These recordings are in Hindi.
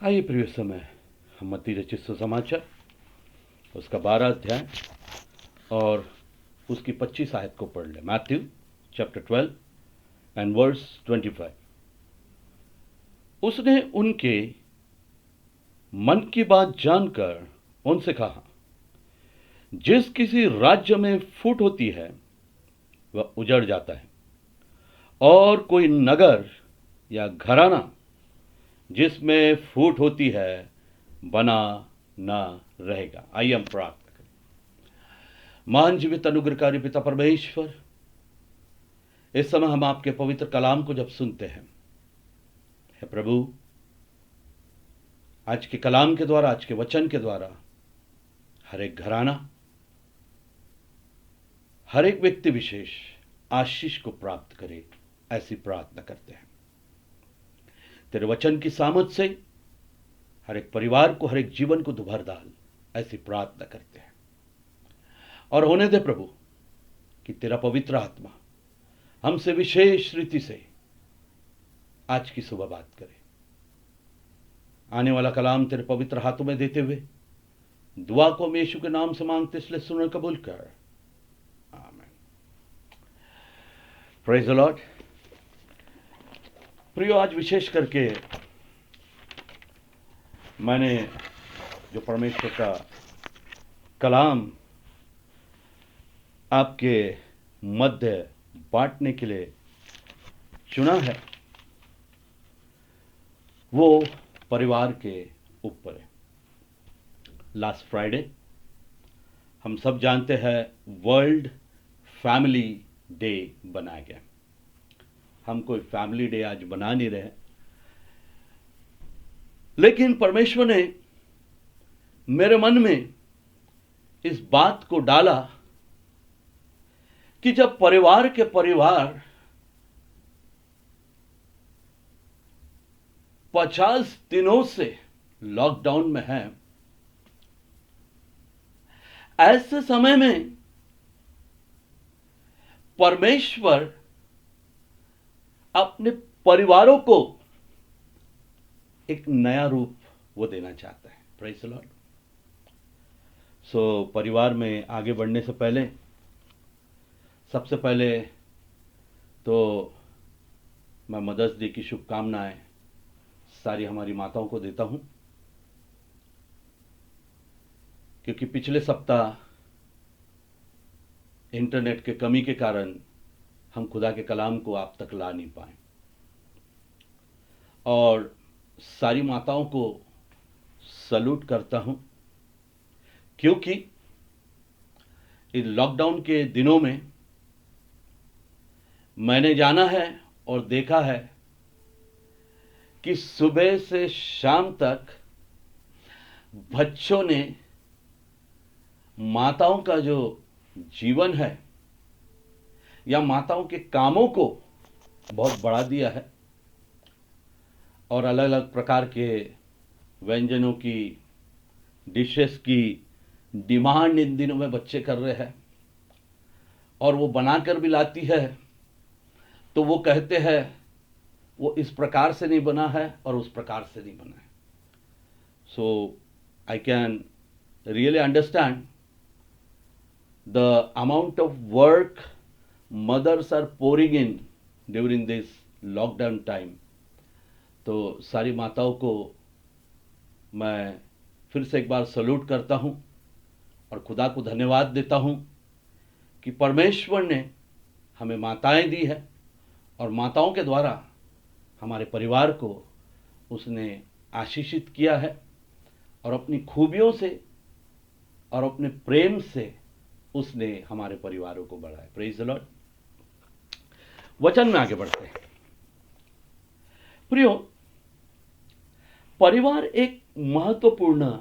आइए प्रिय समय हम मत्ती रचित सुसमाचार उसका 12 अध्याय और उसकी 25 आयत को पढ़ लें। Matthew chapter 12 and verse 25। उसने उनके मन की बात जानकर उनसे कहा, जिस किसी राज्य में फूट होती है वह उजड़ जाता है, और कोई नगर या घराना जिसमें फूट होती है बना ना रहेगा। आइए हम प्रार्थना करें। महान जीवित अनुग्रहकारी पिता परमेश्वर, इस समय हम आपके पवित्र कलाम को जब सुनते हैं, हे प्रभु, आज के कलाम के द्वारा, आज के वचन के द्वारा हर एक घराना, हर एक व्यक्ति विशेष आशीष को प्राप्त करे, ऐसी प्रार्थना करते हैं। तेरे वचन की सामर्थ से हर एक परिवार को, हर एक जीवन को दुभर डाल, ऐसी प्रार्थना करते हैं। और होने दे प्रभु कि तेरा पवित्र आत्मा हमसे विशेष रीति से आज की सुबह बात करे। आने वाला कलाम तेरे पवित्र हाथों में देते हुए दुआ को हम यीशु के नाम से मांगते, इसलिए सुनकर कबूल कर। आमीन। Praise the Lord. प्रियो, आज विशेष करके मैंने जो परमेश्वर का कलाम आपके मध्य बांटने के लिए चुना है, वो परिवार के ऊपर है। लास्ट फ्राइडे हम सब जानते हैं वर्ल्ड फैमिली डे बनाया गया। हम कोई फैमिली डे आज बना नहीं रहे, लेकिन परमेश्वर ने मेरे मन में इस बात को डाला कि जब परिवार के परिवार 50 दिनों से लॉकडाउन में है, ऐसे समय में परमेश्वर अपने परिवारों को एक नया रूप वो देना चाहता है। Praise the Lord. सो परिवार में आगे बढ़ने से पहले सबसे पहले तो मैं मदर्स डे की शुभकामनाएं सारी हमारी माताओं को देता हूं, क्योंकि पिछले सप्ताह इंटरनेट के कमी के कारण हम खुदा के कलाम को आप तक ला नहीं पाए, और सारी माताओं को सल्यूट करता हूं, क्योंकि इस लॉकडाउन के दिनों में मैंने जाना है और देखा है कि सुबह से शाम तक बच्चों ने माताओं का जो जीवन है या माताओं के कामों को बहुत बढ़ा दिया है, और अलग अलग प्रकार के व्यंजनों की, डिशेस की डिमांड इन दिनों में बच्चे कर रहे हैं, और वो बनाकर भी लाती है तो वो कहते हैं वो इस प्रकार से नहीं बना है और उस प्रकार से नहीं बना है। So I can really understand the amount of work mothers are pouring in during this lockdown time। तो सारी माताओं को मैं फिर से एक बार सल्यूट करता हूं और खुदा को धन्यवाद देता हूं कि परमेश्वर ने हमें माताएं दी है, और माताओं के द्वारा हमारे परिवार को उसने आशीषित किया है, और अपनी खूबियों से और अपने प्रेम से उसने हमारे परिवारों को बढ़ाया। Praise the Lord. वचन में आगे बढ़ते हैं। प्रियो, परिवार एक महत्वपूर्ण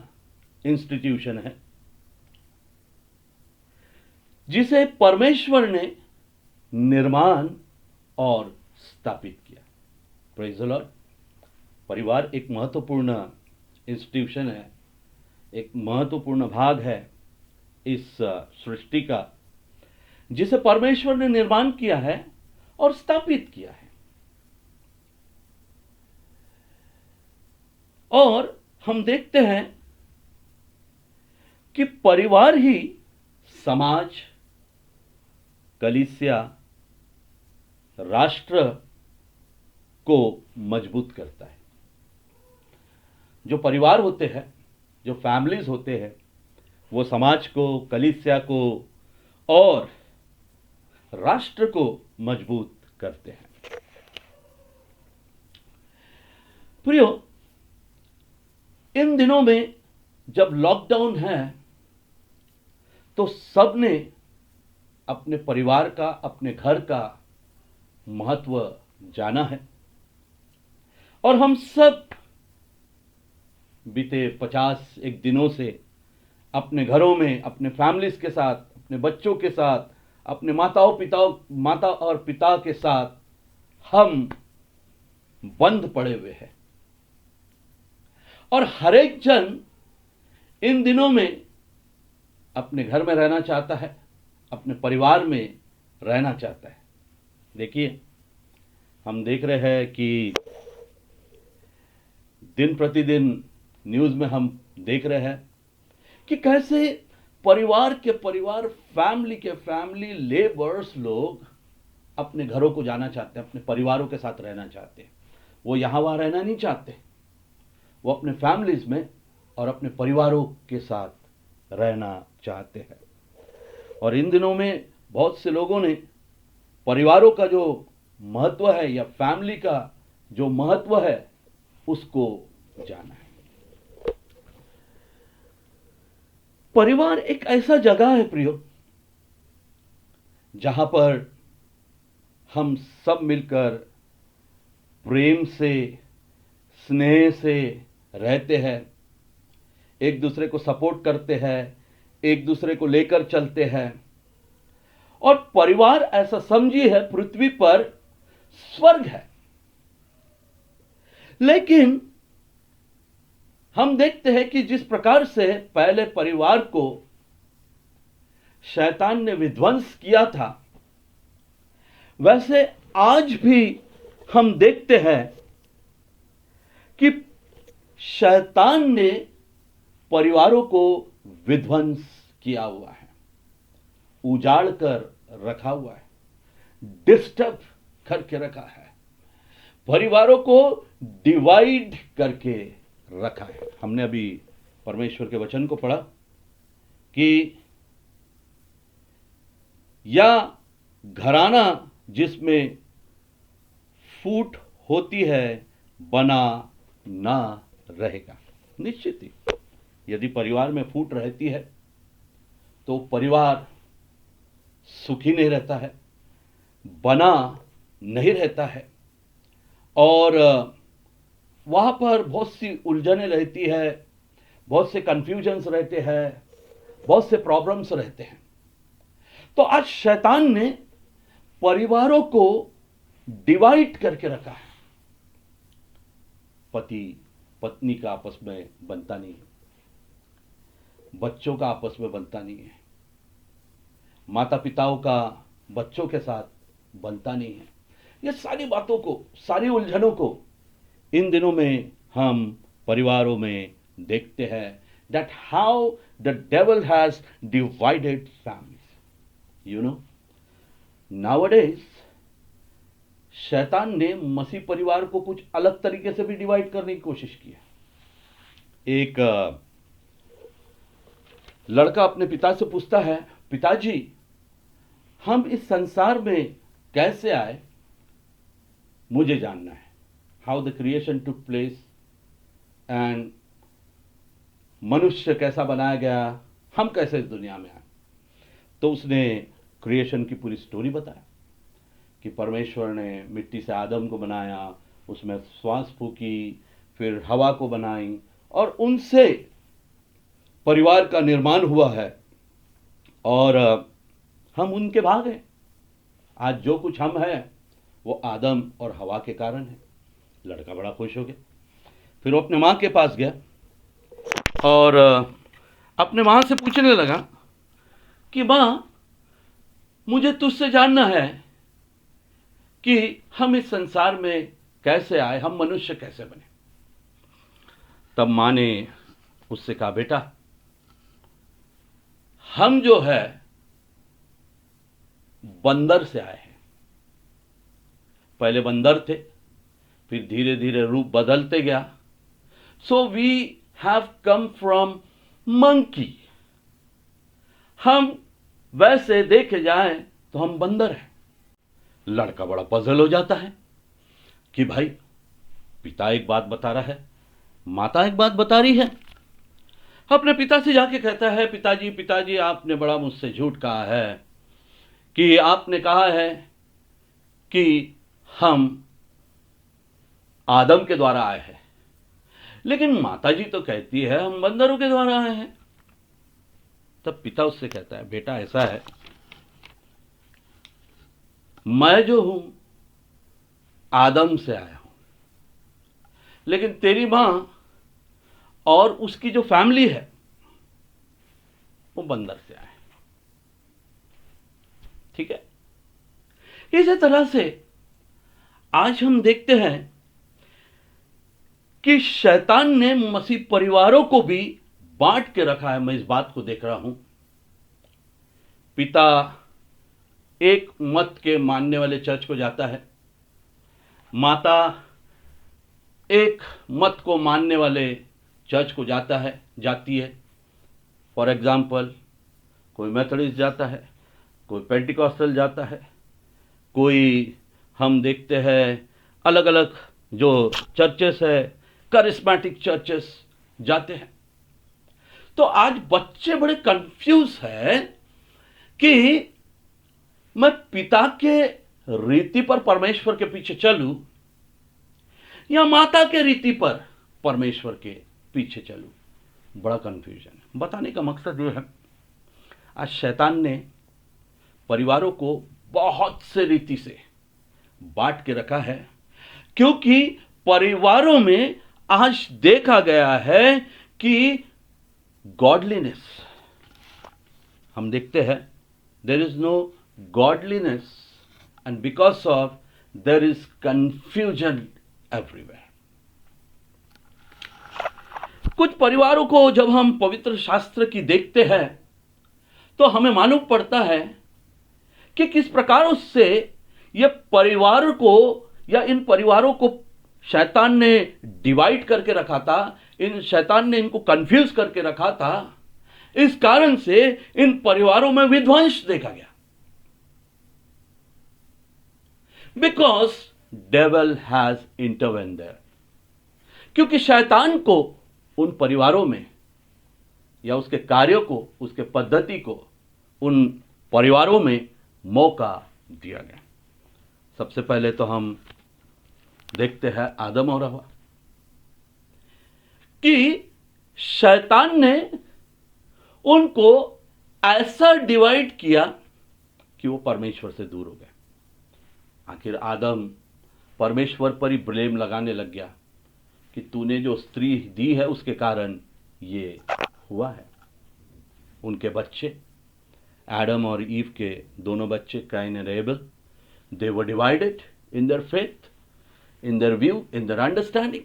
इंस्टीट्यूशन है जिसे परमेश्वर ने निर्माण और स्थापित किया। Praise the Lord. परिवार एक महत्वपूर्ण इंस्टीट्यूशन है, एक महत्वपूर्ण भाग है इस सृष्टि का, जिसे परमेश्वर ने निर्माण किया है और स्थापित किया है। और हम देखते हैं कि परिवार ही समाज, कलीसिया, राष्ट्र को मजबूत करता है। जो परिवार होते हैं, जो फैमिलीज होते हैं, वो समाज को, कलीसिया को और राष्ट्र को मजबूत करते हैं। प्रियो, इन दिनों में जब लॉकडाउन है तो सबने अपने परिवार का, अपने घर का महत्व जाना है और हम सब बीते 51 दिनों से अपने घरों में, अपने फैमिलीज के साथ, अपने बच्चों के साथ, अपने माता और पिता के साथ हम बंद पड़े हुए हैं। और हर एक जन इन दिनों में अपने घर में रहना चाहता है, अपने परिवार में रहना चाहता है। देखिए, हम देख रहे हैं कि दिन प्रतिदिन न्यूज में हम देख रहे हैं कि कैसे परिवार के परिवार, फैमिली के फैमिली, लेबर्स लोग अपने घरों को जाना चाहते हैं, अपने परिवारों के साथ रहना चाहते हैं। वो यहां वहां रहना नहीं चाहते, वो अपने फैमिलीज में और अपने परिवारों के साथ रहना चाहते हैं। और इन दिनों में बहुत से लोगों ने परिवारों का जो महत्व है या फैमिली का जो महत्व है उसको जाना है। परिवार एक ऐसा जगह है प्रियो, जहां पर हम सब मिलकर प्रेम से, स्नेह से रहते हैं, एक दूसरे को सपोर्ट करते हैं, एक दूसरे को लेकर चलते हैं। और परिवार ऐसा समझिए है पृथ्वी पर स्वर्ग है। लेकिन हम देखते हैं कि जिस प्रकार से पहले परिवार को शैतान ने विध्वंस किया था, वैसे आज भी हम देखते हैं कि शैतान ने परिवारों को विध्वंस किया हुआ है, उजाड़ कर रखा हुआ है, डिस्टर्ब करके रखा है, परिवारों को डिवाइड करके रखा है। हमने अभी परमेश्वर के वचन को पढ़ा कि या घराना जिसमें फूट होती है बना ना रहेगा। निश्चित ही यदि परिवार में फूट रहती है तो परिवार सुखी नहीं रहता है, बना नहीं रहता है और वहां पर बहुत सी उलझनें रहती है, बहुत से कंफ्यूजन्स रहते हैं, बहुत से प्रॉब्लम्स रहते हैं। तो आज शैतान ने परिवारों को डिवाइड करके रखा है। पति पत्नी का आपस में बनता नहीं है, बच्चों का आपस में बनता नहीं है, माता पिताओं का बच्चों के साथ बनता नहीं है। ये सारी बातों को, सारी उलझनों को इन दिनों में हम परिवारों में देखते हैं। That how the devil has divided families. You know, nowadays शैतान ने मसीह परिवार को कुछ अलग तरीके से भी डिवाइड करने की कोशिश की है। एक लड़का अपने पिता से पूछता है, पिताजी हम इस संसार में कैसे आए, मुझे जानना है। How the creation took place and मनुष्य कैसा बनाया गया, हम कैसे इस दुनिया में आए। तो उसने क्रिएशन की पूरी स्टोरी बताया कि परमेश्वर ने मिट्टी से आदम को बनाया, उसमें श्वास फूकी, फिर हवा को बनाई और उनसे परिवार का निर्माण हुआ है और हम उनके भाग हैं। आज जो कुछ हम हैं वो आदम और हवा के कारण है। लड़का बड़ा खुश हो गया। फिर वो अपने माँ के पास गया और अपने माँ से पूछने लगा कि माँ, मुझे तुझसे जानना है कि हम इस संसार में कैसे आए, हम मनुष्य कैसे बने। तब माँ ने उससे कहा, बेटा हम जो है बंदर से आए हैं। पहले बंदर थे, फिर धीरे धीरे रूप बदलते गया। So we have come from monkey. हम वैसे देखे जाए तो हम बंदर हैं। लड़का बड़ा पजल हो जाता है कि भाई पिता एक बात बता रहा है, माता एक बात बता रही है। अपने पिता से जाके कहता है, पिताजी पिताजी आपने बड़ा मुझसे झूठ कहा है कि आपने कहा है कि हम आदम के द्वारा आए हैं, लेकिन माताजी तो कहती है हम बंदरों के द्वारा आए हैं। तब पिता उससे कहता है, बेटा ऐसा है, मैं जो हूं आदम से आया हूं, लेकिन तेरी मां और उसकी जो फैमिली है वो बंदर से आए। ठीक है। इसी तरह से आज हम देखते हैं कि शैतान ने मसीह परिवारों को भी बांट के रखा है। मैं इस बात को देख रहा हूं, पिता एक मत के मानने वाले चर्च को जाता है, माता एक मत को मानने वाले चर्च को जाती है। फॉर एग्जाम्पल, कोई मेथोडिस्ट जाता है, कोई पेंटिकॉस्टल जाता है, कोई हम देखते हैं अलग अलग जो चर्चेस है, करिस्मेटिक चर्चेस जाते हैं। तो आज बच्चे बड़े कंफ्यूज है कि मैं पिता के रीति पर परमेश्वर के पीछे चलूं या माता के रीति पर परमेश्वर के पीछे चलूं। बड़ा कंफ्यूजन है। बताने का मकसद यह है, आज शैतान ने परिवारों को बहुत से रीति से बांट के रखा है, क्योंकि परिवारों में आज देखा गया है कि गॉडलीनेस, हम देखते हैं there is no godliness and because of there is confusion everywhere. कुछ परिवारों को जब हम पवित्र शास्त्र की देखते हैं तो हमें मालूम पड़ता है कि किस प्रकार उससे ये परिवार को या इन परिवारों को शैतान ने डिवाइड करके रखा था, शैतान ने इनको कंफ्यूज करके रखा था। इस कारण से इन परिवारों में विध्वंस देखा गया, because devil has intervene there. क्योंकि शैतान को उन परिवारों में या उसके कार्यों को, उसके पद्धति को उन परिवारों में मौका दिया गया। सबसे पहले तो हम देखते हैं आदम और हवा कि शैतान ने उनको ऐसा डिवाइड किया कि वो परमेश्वर से दूर हो गए। आखिर आदम परमेश्वर पर ही ब्लेम लगाने लग गया कि तूने जो स्त्री दी है उसके कारण ये हुआ है। उनके बच्चे एडम और ईव के दोनों बच्चे can and able, they were divided in their faith, in their view, in their understanding.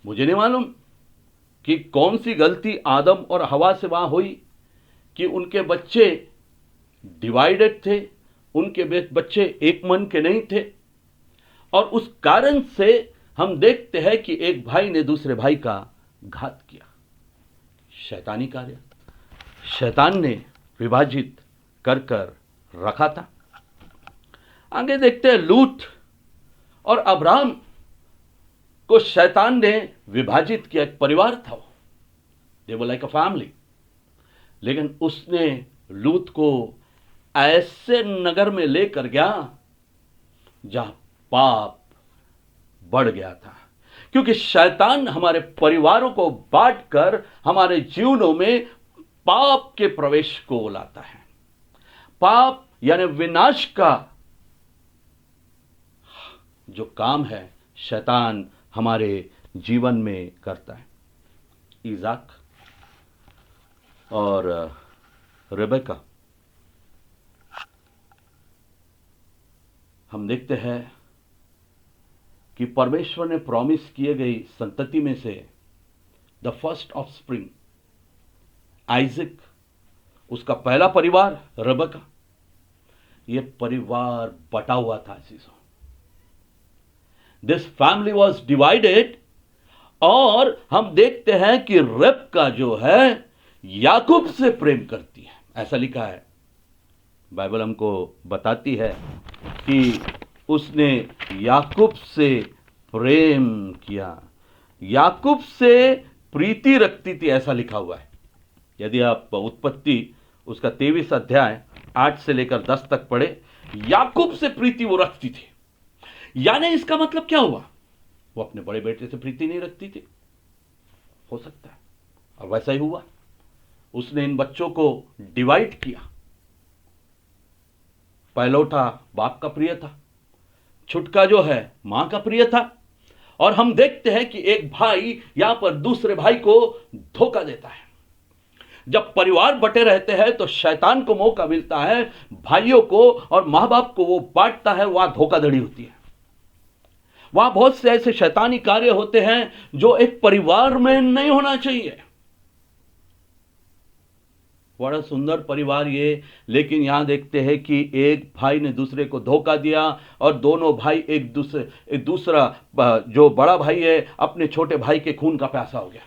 मुझे नहीं मालूम कि कौन सी गलती आदम और हवा से वहां हुई कि उनके बच्चे डिवाइडेड थे, उनके बच्चे एक मन के नहीं थे, और उस कारण से हम देखते हैं कि एक भाई ने दूसरे भाई का घात किया। शैतानी कार्य, शैतान ने विभाजित कर कर रखा था। आगे देखते हैं लूत और अब्राहम को शैतान ने विभाजित किया। एक परिवार था वो, दे वर लाइक अ फैमिली, लेकिन उसने लूत को ऐसे नगर में लेकर गया जहां पाप बढ़ गया था। क्योंकि शैतान हमारे परिवारों को बांटकर हमारे जीवनों में पाप के प्रवेश को लाता है। पाप यानी विनाश का जो काम है शैतान हमारे जीवन में करता है। इज़ाक और रेबेका, हम देखते हैं कि परमेश्वर ने प्रॉमिस किए गई संतति में से the first of spring Isaac, उसका पहला परिवार रबका, ये परिवार बटा हुआ था चीजों। दिस फैमिली वॉज डिवाइडेड, और हम देखते हैं कि रबका जो है याकूब से प्रेम करती है। ऐसा लिखा है, बाइबल हमको बताती है कि उसने याकूब से प्रेम किया, याकूब से प्रीति रखती थी, ऐसा लिखा हुआ है। यदि आप उत्पत्ति उसका 23 अध्याय 8 से लेकर 10 तक पढ़े, याकूब से प्रीति वो रखती थी। यानी इसका मतलब क्या हुआ? वो अपने बड़े बेटे से प्रीति नहीं रखती थी, हो सकता है, और वैसा ही हुआ। उसने इन बच्चों को डिवाइड किया। पहलौठा बाप का प्रिय था, छुटका जो है मां का प्रिय था। और हम देखते हैं कि एक भाई यहां पर दूसरे भाई को धोखा देता है। जब परिवार बटे रहते हैं तो शैतान को मौका मिलता है भाइयों को और मां बाप को वो बांटता है, वहां धोखाधड़ी होती है। वहां बहुत से ऐसे शैतानी कार्य होते हैं जो एक परिवार में नहीं होना चाहिए। बड़ा सुंदर परिवार ये, लेकिन यहां देखते हैं कि एक भाई ने दूसरे को धोखा दिया और दोनों भाई एक दूसरा जो बड़ा भाई है अपने छोटे भाई के खून का प्यासा हो गया।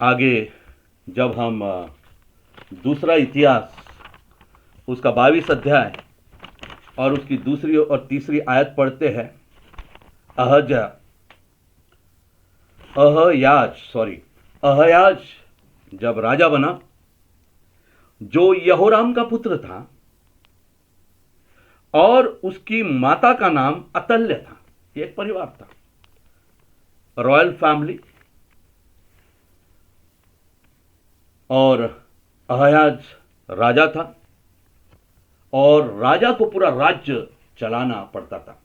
आगे जब हम दूसरा इतिहास उसका 22 अध्याय और उसकी दूसरी और तीसरी आयत पढ़ते हैं, अहयाज जब राजा बना, जो यहोराम का पुत्र था, और उसकी माता का नाम अतल्य था। ये एक परिवार था, रॉयल फैमिली। और अहयाज राजा था और राजा को पूरा राज्य चलाना पड़ता था।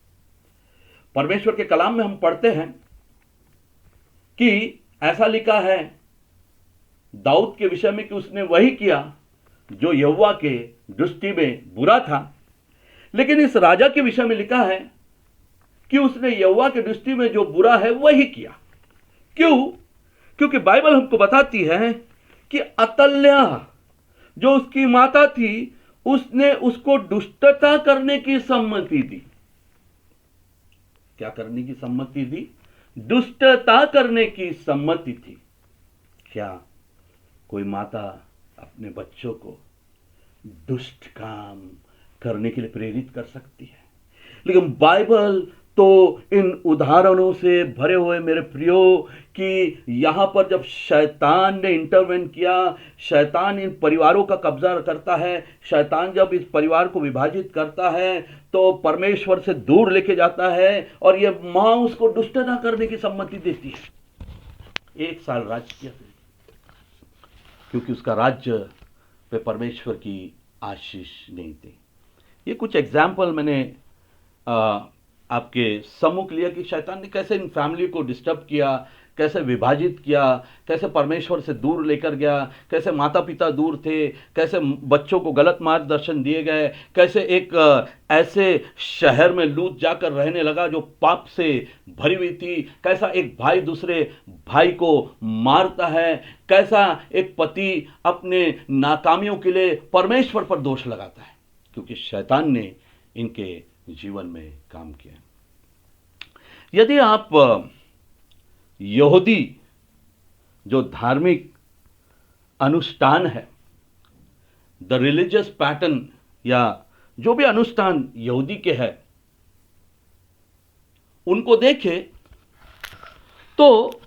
परमेश्वर के कलाम में हम पढ़ते हैं कि ऐसा लिखा है दाऊद के विषय में कि उसने वही किया जो यहोवा के दृष्टि में बुरा था। लेकिन इस राजा के विषय में लिखा है कि उसने यहोवा के दृष्टि में जो बुरा है वही किया। क्यों? क्योंकि बाइबल हमको बताती है कि अतल्या जो उसकी माता थी, उसने उसको दुष्टता करने की सम्मति दी। क्या करने की सम्मति दी? दुष्टता करने की सम्मति थी। क्या कोई माता अपने बच्चों को दुष्ट काम करने के लिए प्रेरित कर सकती है? लेकिन बाइबल तो इन उदाहरणों से भरे हुए मेरे प्रियो कि यहां पर जब शैतान ने इंटरवेन किया, शैतान इन परिवारों का कब्जा करता है, शैतान जब इस परिवार को विभाजित करता है तो परमेश्वर से दूर लेके जाता है और यह मां उसको दुष्टता करने की सम्मति देती है। 1 साल राज्य किया क्योंकि उसका राज्य पे परमेश्वर की आशीष नहीं थी। ये कुछ एग्जाम्पल मैंने आपके सम्मुख लिया कि शैतान ने कैसे इन फैमिली को डिस्टर्ब किया, कैसे विभाजित किया, कैसे परमेश्वर से दूर लेकर गया, कैसे माता पिता दूर थे, कैसे बच्चों को गलत मार्गदर्शन दिए गए, कैसे एक ऐसे शहर में लूट जाकर रहने लगा जो पाप से भरी हुई थी, कैसा एक भाई दूसरे भाई को मारता है, कैसा एक पति अपने नाकामियों के लिए परमेश्वर पर दोष लगाता है, क्योंकि शैतान ने इनके जीवन में काम किया। यदि आप यहूदी जो धार्मिक अनुष्ठान है, द रिलीजियस पैटर्न या जो भी अनुष्ठान यहूदी के है, उनको देखें तो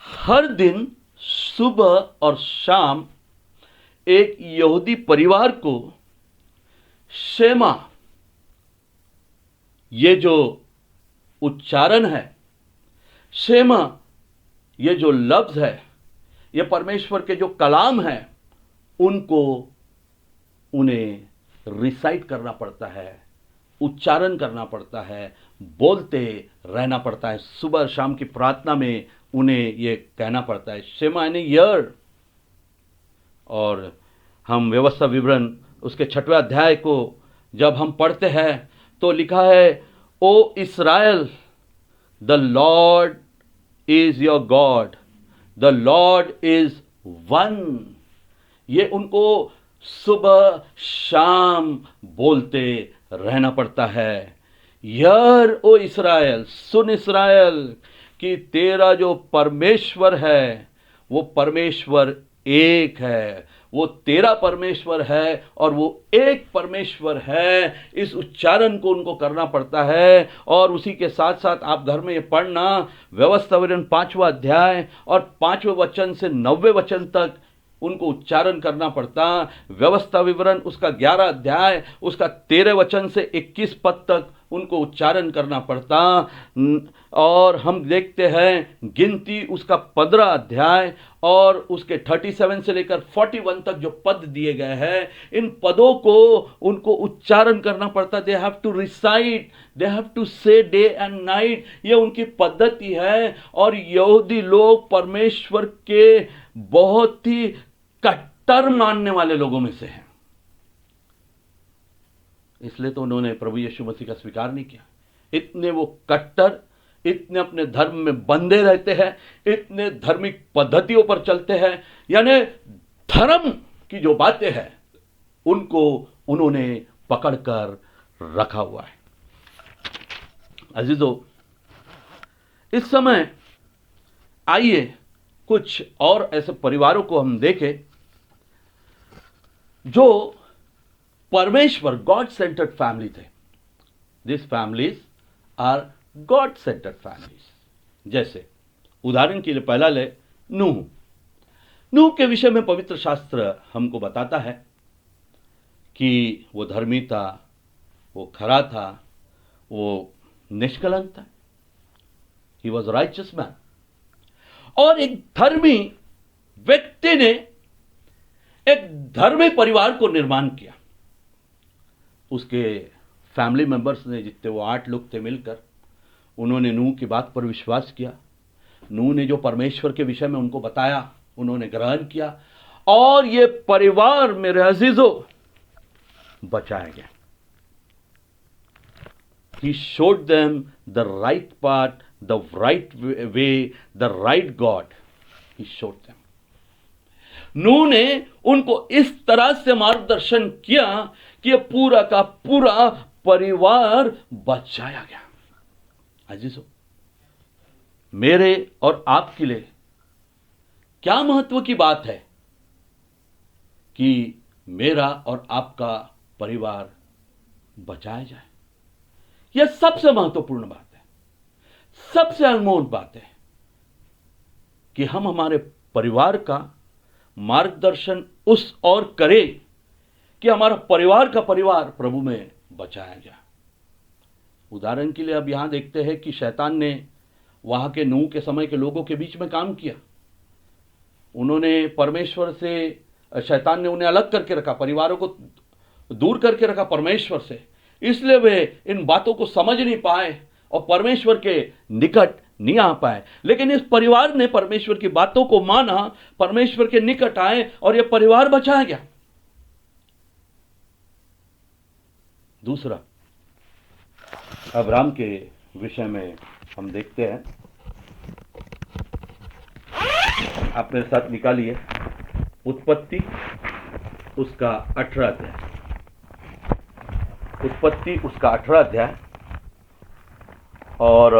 हर दिन सुबह और शाम एक यहूदी परिवार को शेमा, ये जो उच्चारण है, शेमा ये जो लफ्ज है, ये परमेश्वर के जो कलाम है, उनको उन्हें रिसाइट करना पड़ता है, उच्चारण करना पड़ता है, बोलते रहना पड़ता है। सुबह शाम की प्रार्थना में उन्हें ये कहना पड़ता है, शेमा यानी ईयर। और हम व्यवस्था विवरण उसके 6वें अध्याय को जब हम पढ़ते हैं तो लिखा है, O Israel, the Lord is your God, the Lord is one. ये उनको सुबह शाम बोलते रहना पड़ता है। यार ओ इस्राएल, सुन इस्राएल, कि तेरा जो परमेश्वर है वो परमेश्वर एक है, वो तेरा परमेश्वर है और वो एक परमेश्वर है। इस उच्चारण को उनको करना पड़ता है। और उसी के साथ साथ आप घर में ये पढ़ना, व्यवस्था विवरण 5वां अध्याय और 5वें वचन से 9वें वचन तक उनको उच्चारण करना पड़ता। व्यवस्था विवरण उसका 11 अध्याय उसका 13 वचन से 21 पद तक उनको उच्चारण करना पड़ता। और हम देखते हैं गिनती उसका 15 अध्याय और उसके 37 से लेकर 41 तक जो पद दिए गए हैं, इन पदों को उनको उच्चारण करना पड़ता। They have to recite, they have to say day and night. ये उनकी पद्धति है। और यहूदी लोग परमेश्वर के बहुत ही कट्टर मानने वाले लोगों में से हैं। इसलिए तो उन्होंने प्रभु यीशु मसीह का स्वीकार नहीं किया। इतने वो कट्टर, इतने अपने धर्म में बंधे रहते हैं, इतने धार्मिक पद्धतियों पर चलते हैं, यानी धर्म की जो बातें हैं उनको उन्होंने पकड़कर रखा हुआ है। अजीजों, इस समय आइए कुछ और ऐसे परिवारों को हम देखें जो परमेश्वर, गॉड सेंटर्ड फैमिली थे। This families are God centred families. जैसे उदाहरण के लिए पहला ले नूह। नूह के विषय में पवित्र शास्त्र हमको बताता है कि वो धर्मी था, वो खरा था, वो निष्कलंक था। He was righteous man. और एक धर्मी व्यक्ति ने एक धर्मी परिवार को निर्माण किया। उसके फैमिली मेंबर्स ने, जितने वो 8 लोग थे, मिलकर उन्होंने नूह की बात पर विश्वास किया। नूह ने जो परमेश्वर के विषय में उनको बताया उन्होंने ग्रहण किया और ये परिवार, मेरे अजीजों, बचाया गया। He showed them the right path, the right way, the right God. He showed them. नूह ने उनको इस तरह से मार्गदर्शन किया कि यह पूरा का पूरा परिवार बचाया गया। अजीजों, मेरे और आपके लिए क्या महत्व की बात है कि मेरा और आपका परिवार बचाया जाए। यह सबसे महत्वपूर्ण बात है, सबसे अनमोल बात है कि हम हमारे परिवार का मार्गदर्शन उस और करें कि हमारा परिवार का परिवार प्रभु में बचाया जाए। उदाहरण के लिए अब यहां देखते हैं कि शैतान ने वहां के नूह के समय के लोगों के बीच में काम किया। उन्होंने परमेश्वर से, शैतान ने उन्हें अलग करके रखा, परिवारों को दूर करके रखा परमेश्वर से। इसलिए वे इन बातों को समझ नहीं पाए और परमेश्वर के निकट नहीं आ पाए। लेकिन इस परिवार ने परमेश्वर की बातों को माना, परमेश्वर के निकट आए और यह परिवार बचाया गया। दूसरा, अब्राम के विषय में हम देखते हैं। आप मेरे साथ निकालिए उत्पत्ति उसका 18 अध्याय। उत्पत्ति उसका 18 अध्याय और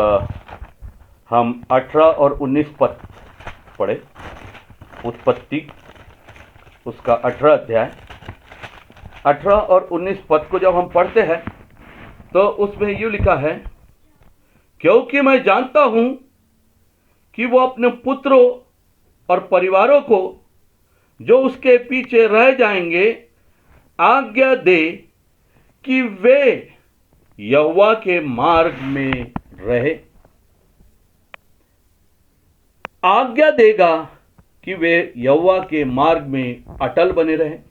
हम 18 और 19 पद पढ़े। उत्पत्ति उसका 18 अध्याय 18 और 19 पद को जब हम पढ़ते हैं तो उसमें यूं लिखा है, क्योंकि मैं जानता हूं कि वो अपने पुत्रों और परिवारों को जो उसके पीछे रह जाएंगे आज्ञा दे कि वे यहोवा के मार्ग में रहे। आज्ञा देगा कि वे यहोवा के मार्ग में अटल बने रहें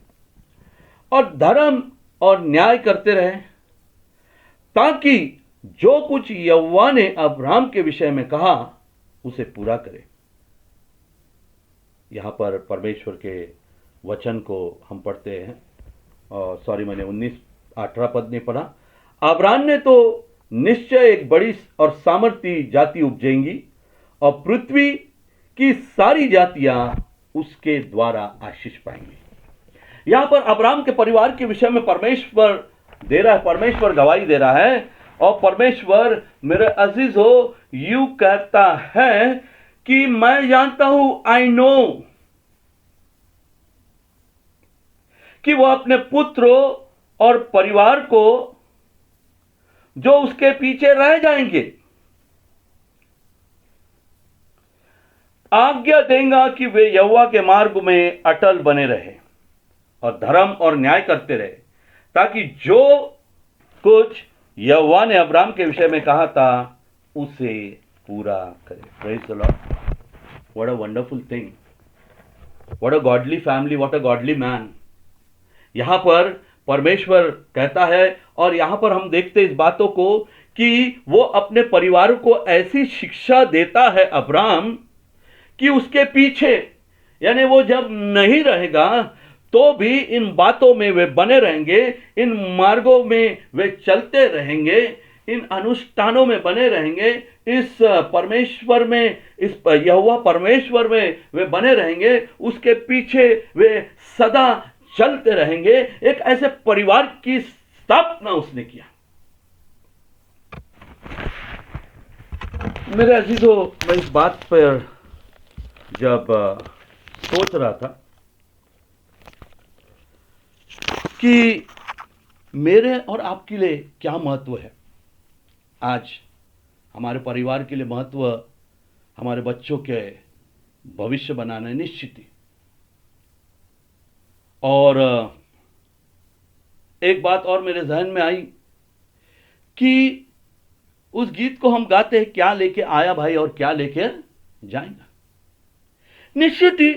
और धर्म और न्याय करते रहें, ताकि जो कुछ यहोवा ने अब्राहम के विषय में कहा उसे पूरा करे। यहां पर परमेश्वर के वचन को हम पढ़ते हैं, और सॉरी, मैंने 18 पद नहीं पढ़ा। अब्राम ने तो निश्चय एक बड़ी और सामर्थी जाति उपजेंगी, और पृथ्वी की सारी जातियां उसके द्वारा आशीष पाएंगी। यहां पर अब्राम के परिवार के विषय में परमेश्वर दे रहा है, परमेश्वर गवाही दे रहा है, और परमेश्वर मेरे अजीज हो यूं कहता है कि मैं जानता हूं, आई नो, कि वो अपने पुत्रों और परिवार को जो उसके पीछे रह जाएंगे आज्ञा देगा कि वे यहोवा के मार्ग में अटल बने रहे और धर्म और न्याय करते रहे, ताकि जो कुछ यहोवा ने अब्राम के विषय में कहा था उसे पूरा करे। Praise the Lord. What a wonderful thing, what a godly family, what a godly man. यहां पर परमेश्वर कहता है, और यहां पर हम देखते इस बातों को कि वो अपने परिवार को ऐसी शिक्षा देता है अब्राम कि उसके पीछे, यानी वो जब नहीं रहेगा तो भी इन बातों में वे बने रहेंगे, इन मार्गों में वे चलते रहेंगे, इन अनुष्ठानों में बने रहेंगे, इस परमेश्वर में, इस यहोवा परमेश्वर में वे बने रहेंगे, उसके पीछे वे सदा चलते रहेंगे। एक ऐसे परिवार की स्थापना उसने किया। मेरे अजीजों, मैं इस बात पर जब सोच रहा था कि मेरे और आपके लिए क्या महत्व है, आज हमारे परिवार के लिए महत्व हमारे बच्चों के भविष्य बनाना है, निश्चित ही। और एक बात और मेरे जहन में आई कि उस गीत को हम गाते हैं, क्या लेके आया भाई और क्या लेके जाएगा। निश्चित ही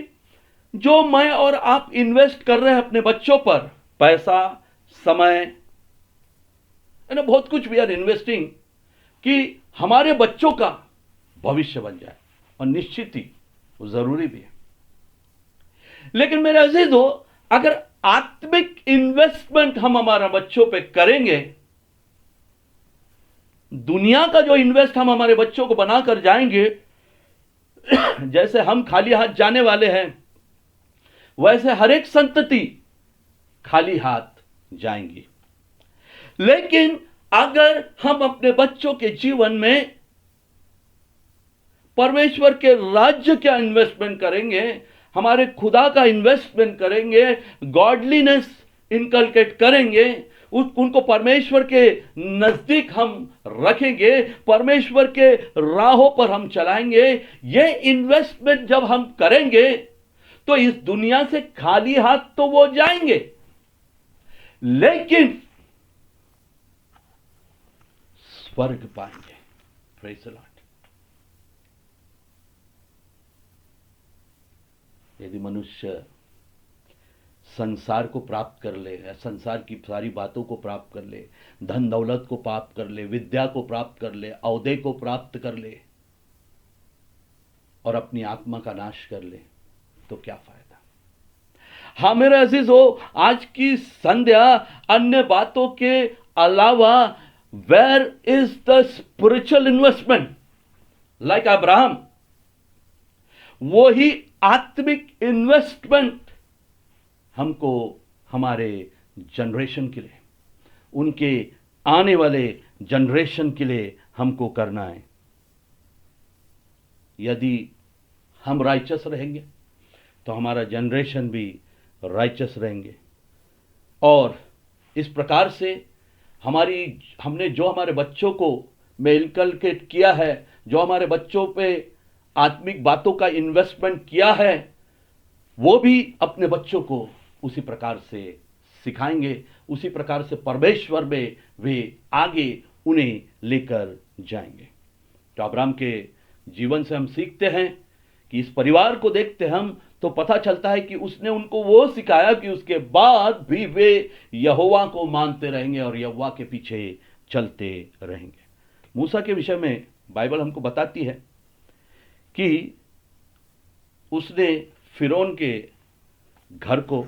जो मैं और आप इन्वेस्ट कर रहे हैं अपने बच्चों पर, पैसा, समय, बहुत कुछ वी आर इन्वेस्टिंग कि हमारे बच्चों का भविष्य बन जाए, और निश्चित ही वो जरूरी भी है। लेकिन मेरे अजीजों, अगर आत्मिक इन्वेस्टमेंट हम हमारे बच्चों पे करेंगे, दुनिया का जो इन्वेस्ट हम हमारे बच्चों को बनाकर जाएंगे, जैसे हम खाली हाथ जाने वाले हैं, वैसे हर एक संतति खाली हाथ जाएंगी। लेकिन अगर हम अपने बच्चों के जीवन में परमेश्वर के राज्य का इन्वेस्टमेंट करेंगे, हमारे खुदा का इन्वेस्टमेंट करेंगे, गॉडलीनेस इनकलकेट करेंगे, उनको परमेश्वर के नजदीक हम रखेंगे, परमेश्वर के राहों पर हम चलाएंगे, ये इन्वेस्टमेंट जब हम करेंगे तो इस दुनिया से खाली हाथ तो वो जाएंगे, लेकिन स्वर्ग पाएंगे। Praise the Lord. यदि मनुष्य संसार को प्राप्त कर ले, संसार की सारी बातों को प्राप्त कर ले, धन दौलत को प्राप्त कर ले, विद्या को प्राप्त कर ले, औहदे को प्राप्त कर ले, और अपनी आत्मा का नाश कर ले, तो क्या फायदा। हाँ मेरे अजीजों, आज की संध्या अन्य बातों के अलावा, where is the spiritual investment, like Abraham, वो ही आत्मिक इन्वेस्टमेंट हमको हमारे जनरेशन के लिए, उनके आने वाले जनरेशन के लिए हमको करना है। यदि हम राइचस रहेंगे तो हमारा जनरेशन भी राइचस रहेंगे, और इस प्रकार से हमने जो हमारे बच्चों को में इनकलकेट किया है, जो हमारे बच्चों पे आत्मिक बातों का इन्वेस्टमेंट किया है, वो भी अपने बच्चों को उसी प्रकार से सिखाएंगे, उसी प्रकार से परमेश्वर में वे आगे उन्हें लेकर जाएंगे। तो अब्राम के जीवन से हम सीखते हैं कि इस परिवार को देखते हम तो पता चलता है कि उसने उनको वो सिखाया कि उसके बाद भी वे यहोवा को मानते रहेंगे और यहोवा के पीछे चलते रहेंगे। मूसा के विषय में बाइबल हमको बताती है कि उसने फिरौन के घर को,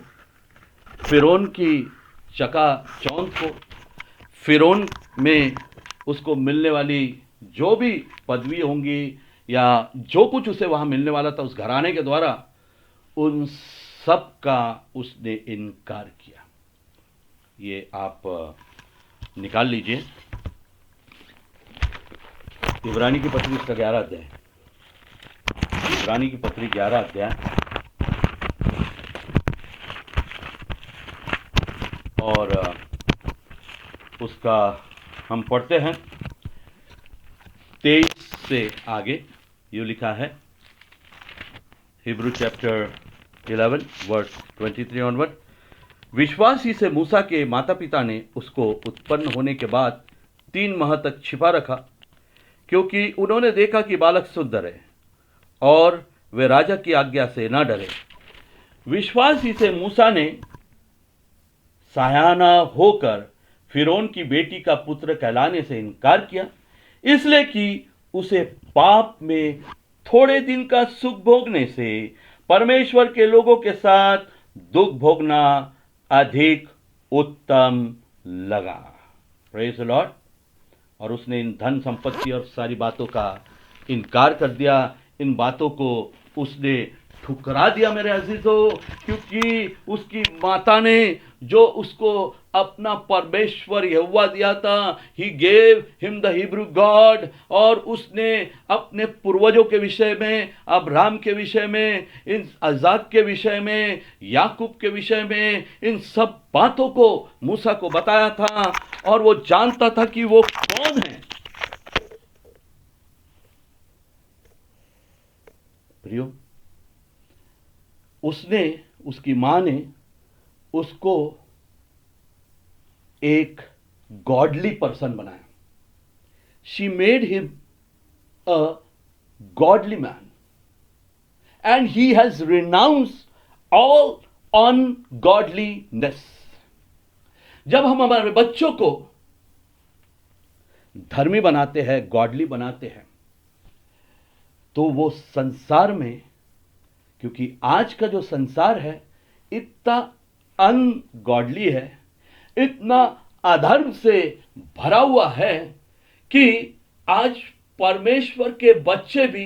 फिरौन की चकाचौंध को, फिरौन में उसको मिलने वाली जो भी पदवी होंगी या जो कुछ उसे वहां मिलने वाला था उस घराने के द्वारा, उन सब का उसने इनकार किया। ये आप निकाल लीजिए, इब्रानी की पत्री उसका 11 अध्याय, इब्रानी की पत्री 11 अध्याय और उसका हम पढ़ते हैं 23 से आगे। ये लिखा है, हिब्रू चैप्टर 11 वर्स 23 ऑनवर्ड। विश्वास ही से मूसा के माता पिता ने उसको उत्पन्न होने के बाद 3 माह तक छिपा रखा, क्योंकि उन्होंने देखा कि बालक शुद्ध रहे और वे राजा की आज्ञा से न डरे। विश्वास ही से मूसा ने सयाना होकर फिरौन की बेटी का पुत्र कहलाने से इनकार किया, इसलिए कि उसे पाप में थोड़े दिन का सुख भोगने से परमेश्वर के लोगों के साथ दुख भोगना अधिक उत्तम लगा। Praise the Lord. और उसने इन धन संपत्ति और सारी बातों का इनकार कर दिया, इन बातों को उसने ठुकरा दिया मेरे अजीजों, क्योंकि उसकी माता ने जो उसको अपना परमेश्वर यहोवा दिया था, he gave him the Hebrew God, और उसने अपने पूर्वजों के विषय में, अब्राहम के विषय में, इन अजाक के विषय में, याकूब के विषय में, इन सब बातों को मूसा को बताया था, और वो जानता था कि वो कौन है। प्रियो, उसने, उसकी मां ने उसको एक गॉडली पर्सन बनाया। She made him a godly man and he has renounced all ungodliness. जब हम हमारे बच्चों को धर्मी बनाते हैं, गॉडली बनाते हैं, तो वो संसार में, क्योंकि आज का जो संसार है इतना अनगॉडली है, इतना अधर्म से भरा हुआ है कि आज परमेश्वर के बच्चे भी,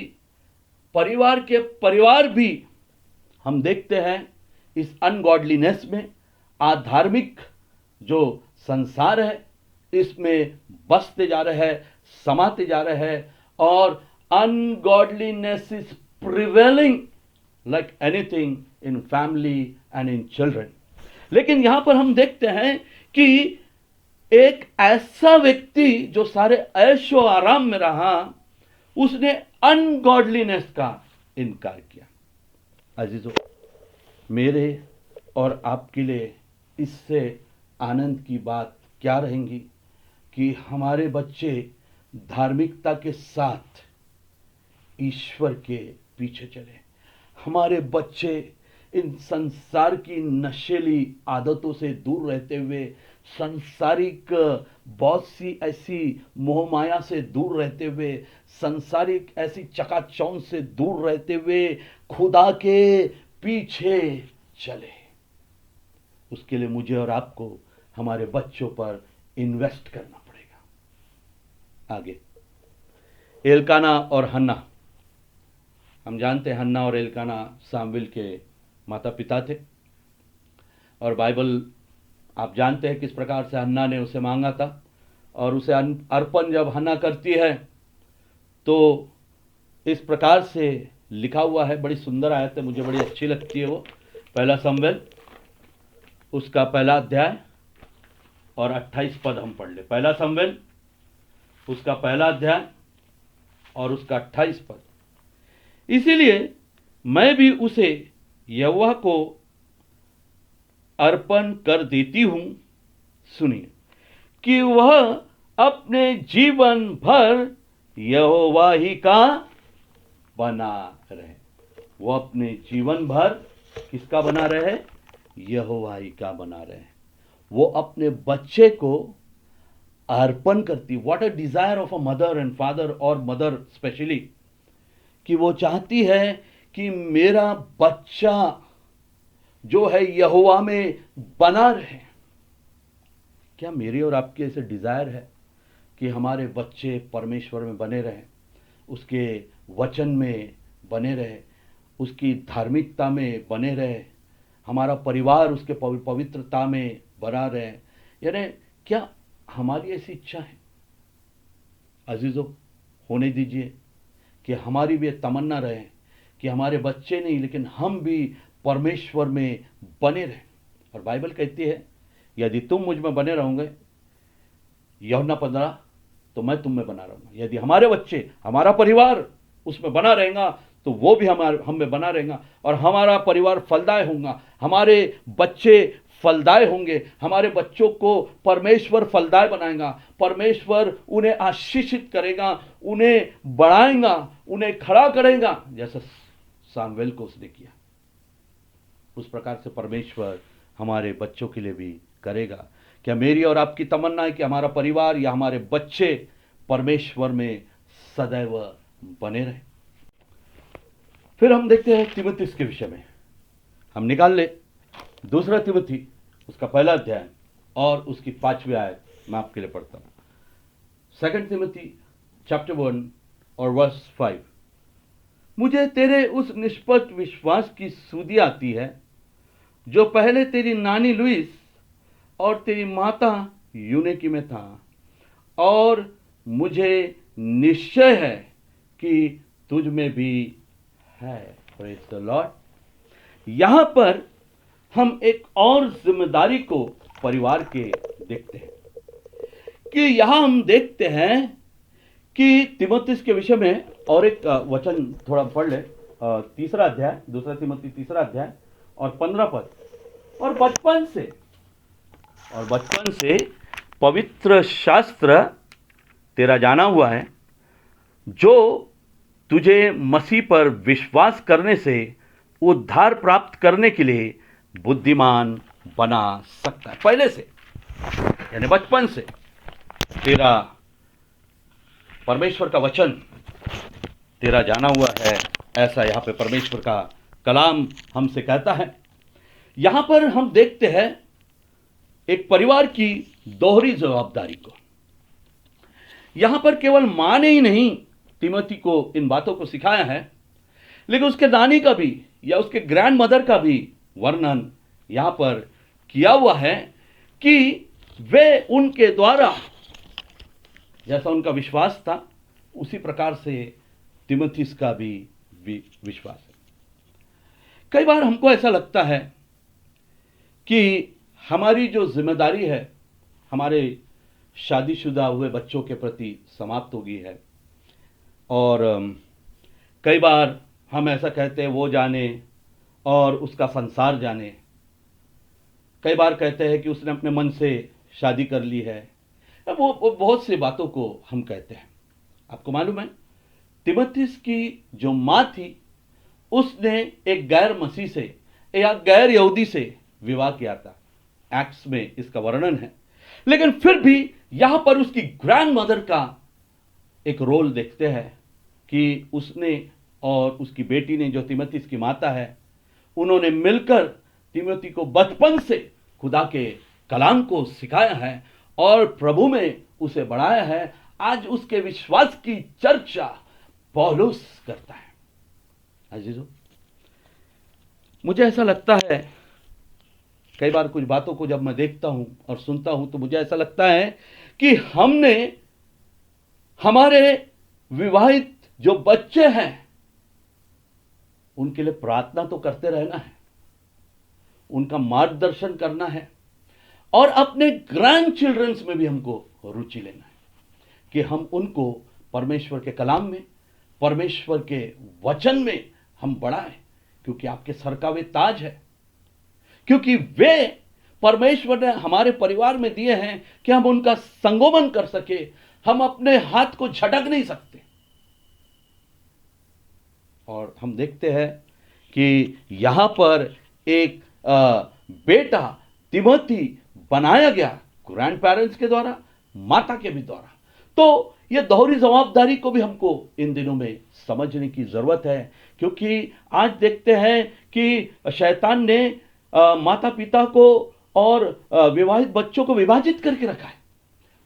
परिवार के परिवार भी, हम देखते हैं इस अनगॉडलीनेस में, आधार्मिक जो संसार है इसमें बसते जा रहे हैं, समाते जा रहे हैं, और ungodliness is prevailing like anything in family and in children। लेकिन यहां पर हम देखते हैं कि एक ऐसा व्यक्ति जो सारे ऐशो आराम में रहा, उसने अनगॉडलीनेस का इनकार किया। अजीजों, मेरे और आपके लिए इससे आनंद की बात क्या रहेंगी कि हमारे बच्चे धार्मिकता के साथ ईश्वर के पीछे चले। हमारे बच्चे इन संसार की नशीली आदतों से दूर रहते हुए, संसारिक बहुत सी ऐसी मोह माया से दूर रहते हुए, संसारिक ऐसी चकाचौंध से दूर रहते हुए खुदा के पीछे चले। उसके लिए मुझे और आपको हमारे बच्चों पर इन्वेस्ट करना पड़ेगा। आगे, एल्काना और हन्ना। हम जानते हैं हन्ना और एल्काना सामुएल के माता पिता थे, और बाइबल आप जानते हैं किस प्रकार से हन्ना ने उसे मांगा था, और उसे अर्पण जब हन्ना करती है तो इस प्रकार से लिखा हुआ है, बड़ी सुंदर आयत है, मुझे बड़ी अच्छी लगती है वो। पहला सामुएल उसका 1 अध्याय और 28 पद हम पढ़ ले। पहला सामुएल उसका 1 अध्याय और उसका 28 पद। इसीलिए मैं भी उसे यहोवा को अर्पण कर देती हूं, सुनिए, कि वह अपने जीवन भर यहोवा ही का बना रहे। वो अपने जीवन भर किसका बना रहे? यहोवा ही का बना रहे। वो अपने बच्चे को अर्पण करती। What a desire of a mother and father, और मदर स्पेशली, कि वो चाहती है कि मेरा बच्चा जो है यहोवा में बना रहे। क्या मेरी और आपकी ऐसे डिजायर है कि हमारे बच्चे परमेश्वर में बने रहें, उसके वचन में बने रहे, उसकी धार्मिकता में बने रहे, हमारा परिवार उसके पवित्रता में बना रहे? यानी क्या हमारी ऐसी इच्छा है? अजीजों, होने दीजिए कि हमारी भी तमन्ना रहे कि हमारे बच्चे नहीं लेकिन हम भी परमेश्वर में बने रहें। और बाइबल कहती है, यदि तुम मुझ में बने रहोगे, यूहन्ना 15, तो मैं तुम में बना रहूंगा। यदि हमारे बच्चे, हमारा परिवार उसमें बना रहेगा तो वो भी हम में बना रहेगा, और हमारा परिवार फलदाय होगा, हमारे बच्चे फलदाय होंगे, हमारे बच्चों को परमेश्वर फलदाय बनाएगा, परमेश्वर उन्हें आशीषित करेगा, उन्हें बढ़ाएगा, उन्हें खड़ा करेगा, जैसा सामुएल को उसने किया। उस प्रकार से परमेश्वर हमारे बच्चों के लिए भी करेगा। क्या मेरी और आपकी तमन्ना है कि हमारा परिवार या हमारे बच्चे परमेश्वर में सदैव बने रहे? फिर हम देखते हैं तीमुथियुस के विषय में। हम निकाल ले दूसरा तीमुथि उसका पहला अध्याय और उसकी 5वीं आयत मैं आपके लिए पढ़ता हूं। 2 तीमुथि चैप्टर 1 और वर्स 5। मुझे तेरे उस निष्पक्ष विश्वास की सुधि आती है जो पहले तेरी नानी लुईस और तेरी माता यूनेकी में था, और मुझे निश्चय है कि तुझ में भी है। Praise the Lord. यहां पर हम एक और जिम्मेदारी को परिवार के देखते हैं कि यहां हम देखते हैं कि तीमुथियुस के विषय में और एक वचन थोड़ा पढ़ ले। तीसरा अध्याय, 2 तीमुथि तीसरा अध्याय और 15 पद। और बचपन से पवित्र शास्त्र तेरा जाना हुआ है, जो तुझे मसीह पर विश्वास करने से उद्धार प्राप्त करने के लिए बुद्धिमान बना सकता है। पहले से, यानी बचपन से तेरा परमेश्वर का वचन तेरा जाना हुआ है, ऐसा यहां पे परमेश्वर का कलाम हमसे कहता है। यहां पर हम देखते हैं एक परिवार की दोहरी जवाबदारी को। यहां पर केवल मां ने ही नहीं तीमुथि को इन बातों को सिखाया है, लेकिन उसके नानी का भी या उसके ग्रैंड मदर का भी वर्णन यहां पर किया हुआ है कि वे उनके द्वारा, जैसा उनका विश्वास था उसी प्रकार से तीमुथियुस का भी विश्वास है। कई बार हमको ऐसा लगता है कि हमारी जो जिम्मेदारी है हमारे शादीशुदा हुए बच्चों के प्रति समाप्त हो गई है, और कई बार हम ऐसा कहते हैं वो जाने और उसका संसार जाने। कई बार कहते हैं कि उसने अपने मन से शादी कर ली है। वो बहुत सी बातों को हम कहते हैं। आपको मालूम है, तीमुथियुस की जो मां थी उसने एक गैर मसीह से या गैर यहूदी से विवाह किया था। एक्ट्स में इसका वर्णन है। लेकिन फिर भी यहां पर उसकी ग्रैंड मदर का एक रोल देखते हैं कि उसने और उसकी बेटी ने, जो तीमुथियुस की माता है, उन्होंने मिलकर तीमुथि को बचपन से खुदा के कलाम को सिखाया है और प्रभु में उसे बढ़ाया है। आज उसके विश्वास की चर्चा पौलुस करता है। अजीजों, मुझे ऐसा लगता है, कई बार कुछ बातों को जब मैं देखता हूं और सुनता हूं तो मुझे ऐसा लगता है कि हमने हमारे विवाहित जो बच्चे हैं उनके लिए प्रार्थना तो करते रहना है, उनका मार्गदर्शन करना है, और अपने ग्रैंड चिल्ड्रंस में भी हमको रुचि लेना है कि हम उनको परमेश्वर के कलाम में, परमेश्वर के वचन में हम बढ़ाएं, क्योंकि आपके सर का वे ताज है, क्योंकि वे परमेश्वर ने हमारे परिवार में दिए हैं कि हम उनका संगोपन कर सके। हम अपने हाथ को झटक नहीं सकते। और हम देखते हैं कि यहां पर एक बेटा तीमुथि बनाया गया ग्रैंड पेरेंट्स के द्वारा, माता के भी द्वारा। तो ये दोहरी जवाबदारी को भी हमको इन दिनों में समझने की जरूरत है, क्योंकि आज देखते हैं कि शैतान ने माता पिता को और विवाहित बच्चों को विभाजित करके रखा है,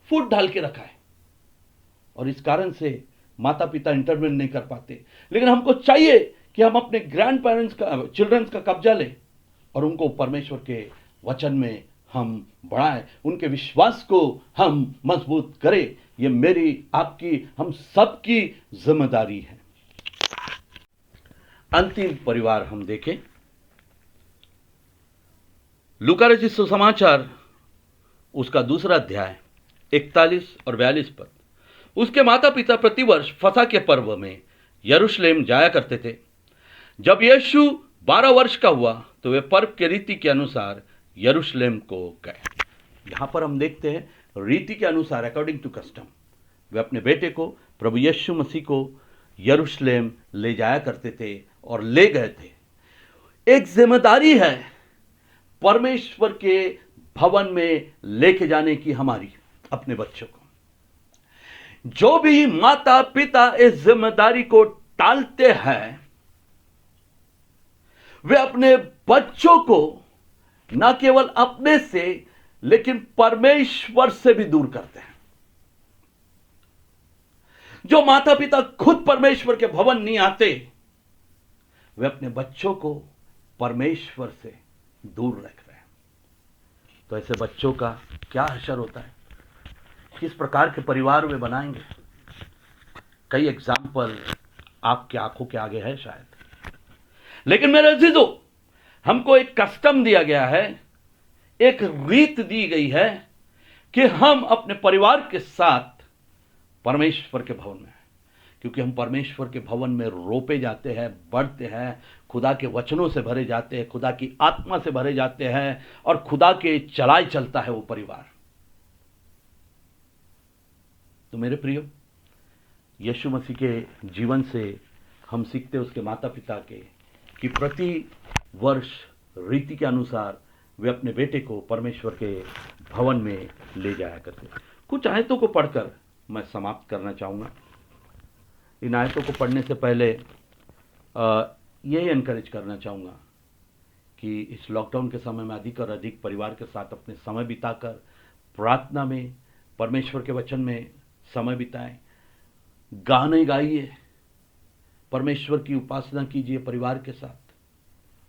फूट डाल के रखा है, और इस कारण से माता पिता इंटरवेन नहीं कर पाते। लेकिन हमको चाहिए कि हम अपने ग्रैंड पेरेंट्स का, चिल्ड्रंस का कब्जा लें और उनको परमेश्वर के वचन में हम बढ़ाएं, उनके विश्वास को हम मजबूत करें। ये मेरी, आपकी, हम सबकी जिम्मेदारी है। अंतिम परिवार हम देखें, लूका रचित सुसमाचार उसका 2 अध्याय 41 और 42 पद। उसके माता पिता प्रतिवर्ष फसह के पर्व में यरूशलेम जाया करते थे। जब यीशु 12 वर्ष का हुआ तो वे पर्व के रीति के अनुसार यरूशलेम को गए। यहां पर हम देखते हैं रीति के अनुसार, अकॉर्डिंग टू कस्टम, वे अपने बेटे को, प्रभु यीशु मसीह को यरूशलेम ले जाया करते थे और ले गए थे। एक जिम्मेदारी है परमेश्वर के भवन में लेके जाने की हमारी, अपने बच्चों को। जो भी माता पिता इस जिम्मेदारी को टालते हैं, वे अपने बच्चों को न केवल अपने से लेकिन परमेश्वर से भी दूर करते हैं। जो माता पिता खुद परमेश्वर के भवन नहीं आते, वे अपने बच्चों को परमेश्वर से दूर रख रहे हैं। तो ऐसे बच्चों का क्या असर होता है, किस प्रकार के परिवार वे बनाएंगे? कई एग्जाम्पल आपकी आंखों के आगे है शायद, लेकिन मेरे अजीजों, हमको एक कस्टम दिया गया है, एक रीत दी गई है कि हम अपने परिवार के साथ परमेश्वर के भवन में, क्योंकि हम परमेश्वर के भवन में रोपे जाते हैं, बढ़ते हैं, खुदा के वचनों से भरे जाते हैं, खुदा की आत्मा से भरे जाते हैं, और खुदा के चलाए चलता है वो परिवार। तो मेरे प्रियो, यीशु मसीह के जीवन से हम सीखते उसके माता पिता के कि प्रति वर्ष रीति के अनुसार वे अपने बेटे को परमेश्वर के भवन में ले जाया करते। कुछ आयतों को पढ़कर मैं समाप्त करना चाहूँगा। इन आयतों को पढ़ने से पहले यही एनकरेज करना चाहूँगा कि इस लॉकडाउन के समय में अधिक और अधिक परिवार के साथ अपने समय बिताकर प्रार्थना में, परमेश्वर के वचन में समय बिताएं, गाने गाइए, परमेश्वर की उपासना कीजिए परिवार के साथ,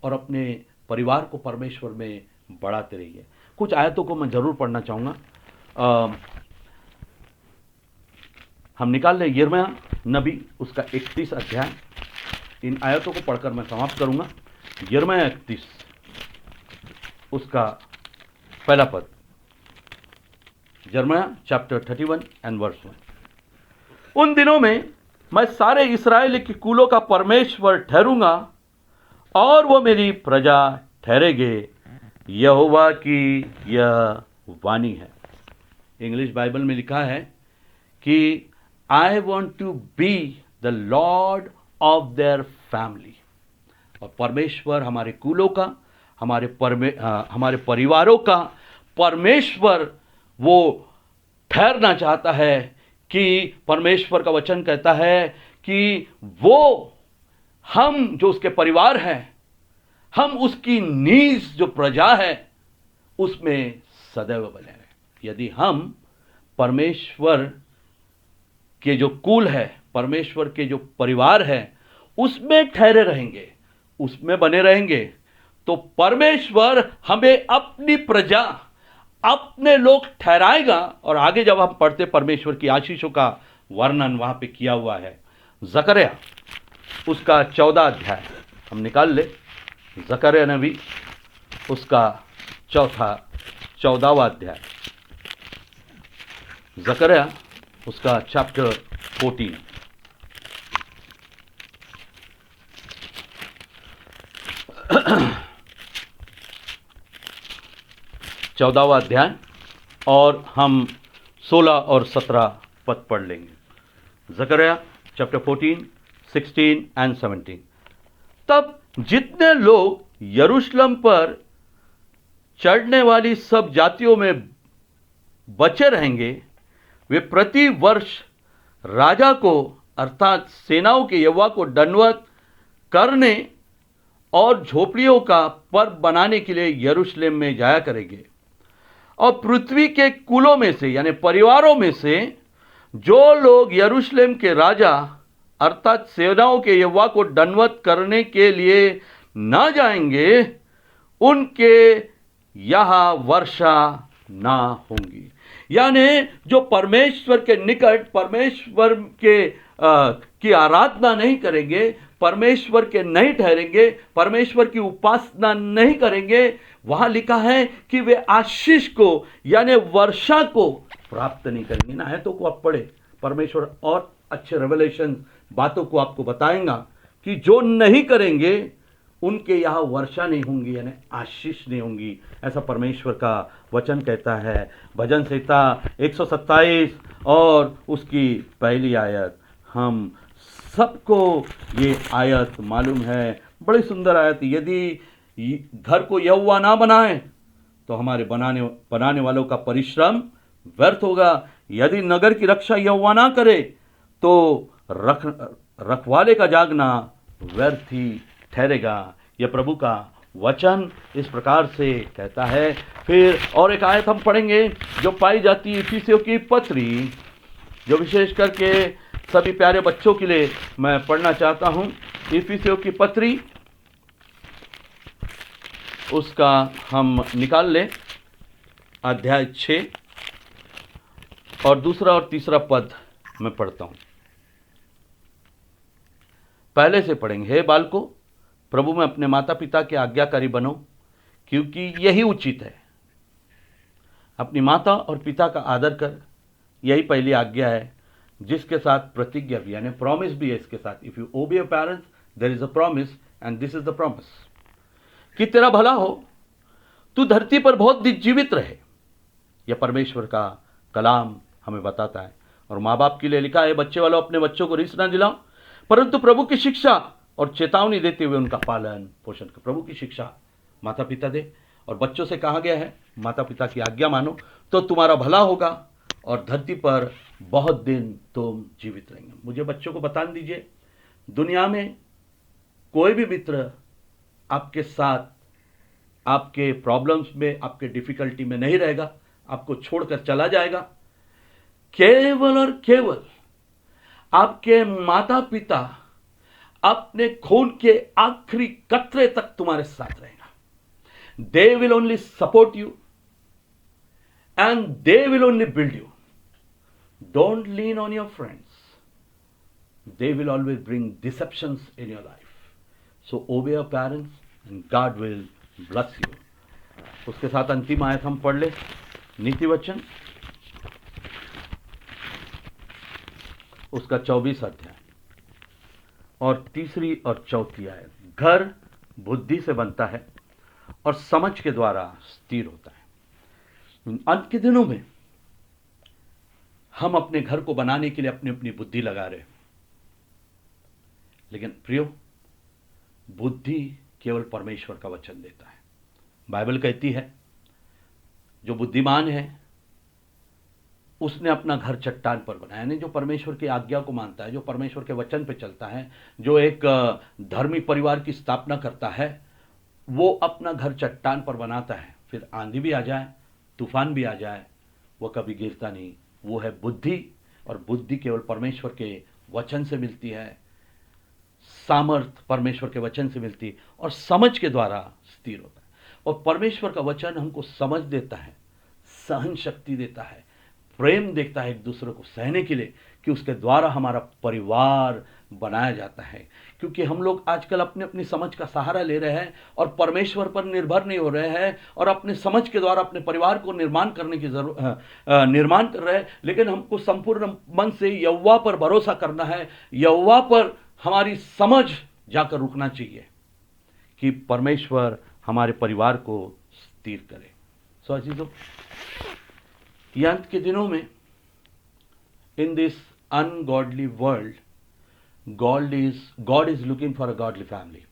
और अपने परिवार को परमेश्वर में बढ़ाते रहिए। कुछ आयतों को मैं जरूर पढ़ना चाहूँगा। हम निकाल लें यिर्मयाह नबी उसका 31 अध्याय। इन आयतों को पढ़कर मैं समाप्त करूँगा। यिर्मयाह 31 उसका पहला पद। यिर्मयाह चैप्टर 31 एंड वर्स 1। उन दिनों में मैं सारे इस्राएल के कुलों का परमेश्वर ठहरूंगा और वो मेरी प्रजा ठहरेंगे। यहोवा की यह वाणी है। इंग्लिश बाइबल में लिखा है कि I want to be the lord of their family. और परमेश्वर हमारे कुलों का, हमारे परिवारों का परमेश्वर वो ठहरना चाहता है। कि परमेश्वर का वचन कहता है कि वो, हम जो उसके परिवार हैं, हम उसकी नींव जो प्रजा है उसमें सदैव बने रहे। यदि हम परमेश्वर के जो कुल है, परमेश्वर के जो परिवार है, उसमें ठहरे रहेंगे, उसमें बने रहेंगे, तो परमेश्वर हमें अपनी प्रजा, अपने लोग ठहराएगा। और आगे जब हम पढ़ते परमेश्वर की आशीषों का वर्णन वहां पे किया हुआ है, जकरिया उसका 14 अध्याय हम निकाल ले। जकरिया नबी उसका 14वां अध्याय। जकरिया उसका चैप्टर 14। चौदहवां अध्याय, और हम 16 और 17 पद पढ़ लेंगे। जकरिया चैप्टर 14, 16 एंड 17। तब जितने लोग यरूशलेम पर चढ़ने वाली सब जातियों में बचे रहेंगे, वे प्रति वर्ष राजा को, अर्थात सेनाओं के यहोवा को दंडवत करने और झोपड़ियों का पर्व बनाने के लिए यरूशलेम में जाया करेंगे। और पृथ्वी के कुलों में से यानी परिवारों में से जो लोग यरूशलेम के राजा अर्थात सेनाओं के यहोवा को दंडवत करने के लिए न जाएंगे, उनके यहां वर्षा ना होंगी। यानी जो परमेश्वर के निकट परमेश्वर की आराधना नहीं करेंगे, परमेश्वर के नहीं ठहरेंगे, परमेश्वर की उपासना नहीं करेंगे, वहां लिखा है कि वे आशीष को यानी वर्षा को प्राप्त नहीं करेंगे। ना है तो को आप पढ़े, परमेश्वर और अच्छे रेवलेशन बातों को आपको बताएगा कि जो नहीं करेंगे उनके यहां वर्षा नहीं होंगी यानी आशीष नहीं होंगी, ऐसा परमेश्वर का वचन कहता है। भजन संहिता 127 और उसकी पहली आयत, हम सबको ये आयत मालूम है, बड़ी सुंदर आयत। यदि घर को यहोवा ना बनाए तो हमारे बनाने वालों का परिश्रम व्यर्थ होगा। यदि नगर की रक्षा यहोवा ना करे तो रखवाले का जागना व्यर्थ ही ठहरेगा। यह प्रभु का वचन इस प्रकार से कहता है। फिर और एक आयत हम पढ़ेंगे जो पाई जाती है इफिसियों की पत्री, जो विशेष करके सभी प्यारे बच्चों के लिए मैं पढ़ना चाहता हूं। इफिसियों की पत्री, उसका हम निकाल लें अध्याय 6 और दूसरा और तीसरा पद मैं पढ़ता हूं। पहले से पढ़ेंगे। हे बालकों, प्रभु में अपने माता पिता के आज्ञाकारी बनो, क्योंकि यही उचित है। अपनी माता और पिता का आदर कर, यही पहली आज्ञा है, जिसके साथ प्रतिज्ञा भी यानी प्रॉमिस भी है इसके साथ। If you obey your parents there is a promise and this is the promise, कि तेरा भला हो, तू धरती पर बहुत दिन जीवित रहे। यह परमेश्वर का कलाम हमें बताता है। और माँ बाप के लिए लिखा है, बच्चे वालों अपने बच्चों को रीस ना दिलाओ, परंतु प्रभु की शिक्षा और चेतावनी देते हुए उनका पालन पोषण कर। प्रभु की शिक्षा माता पिता दे, और बच्चों से कहा गया है माता पिता की आज्ञा मानो तो तुम्हारा भला होगा और धरती पर बहुत दिन तुम जीवित रहेंगे। मुझे बच्चों को बता दीजिए, दुनिया में कोई भी मित्र आपके साथ आपके प्रॉब्लम्स में, आपके डिफिकल्टी में नहीं रहेगा, आपको छोड़कर चला जाएगा। केवल और केवल आपके माता पिता अपने खून के आखिरी कतरे तक तुम्हारे साथ रहेगा। They will only support you and they will only build you. Don't lean on your friends, they will always bring deceptions in your life. So obey your parents and God will bless you. उसके साथ अंतिम आयत हम पढ़ ले, नीति वचन उसका 24 अध्याय और तीसरी और चौथी आयत। घर बुद्धि से बनता है और समझ के द्वारा स्थिर होता है। अंत के दिनों में हम अपने घर को बनाने के लिए अपनी अपनी बुद्धि लगा रहे हैं, लेकिन प्रियो, बुद्धि केवल परमेश्वर का वचन देता है। बाइबल कहती है जो बुद्धिमान है उसने अपना घर चट्टान पर बनाया, यानी जो परमेश्वर की आज्ञा को मानता है, जो परमेश्वर के वचन पे चलता है, जो एक धर्मी परिवार की स्थापना करता है, वो अपना घर चट्टान पर बनाता है। फिर आंधी भी आ जाए, तूफान भी आ जाए, वो कभी गिरता नहीं। वो है बुद्धि, और बुद्धि केवल परमेश्वर के वचन से मिलती है, सामर्थ परमेश्वर के वचन से मिलती है, और समझ के द्वारा स्थिर होता है। और परमेश्वर का वचन हमको समझ देता है, सहन शक्ति देता है, प्रेम देखता है एक दूसरे को सहने के लिए, कि उसके द्वारा हमारा परिवार बनाया जाता है। क्योंकि हम लोग आजकल अपनी अपनी समझ का सहारा ले रहे हैं और परमेश्वर पर निर्भर नहीं हो रहे हैं, और अपने समझ के द्वारा अपने परिवार को निर्माण करने की निर्माण कर रहे हैं। लेकिन हमको संपूर्ण मन से यहोवा पर भरोसा करना है, यहोवा पर हमारी समझ जाकर रुकना चाहिए कि परमेश्वर हमारे परिवार को स्थिर करे। सो अजीजों, अंत के दिनों में in this ungodly world God is looking for a godly family.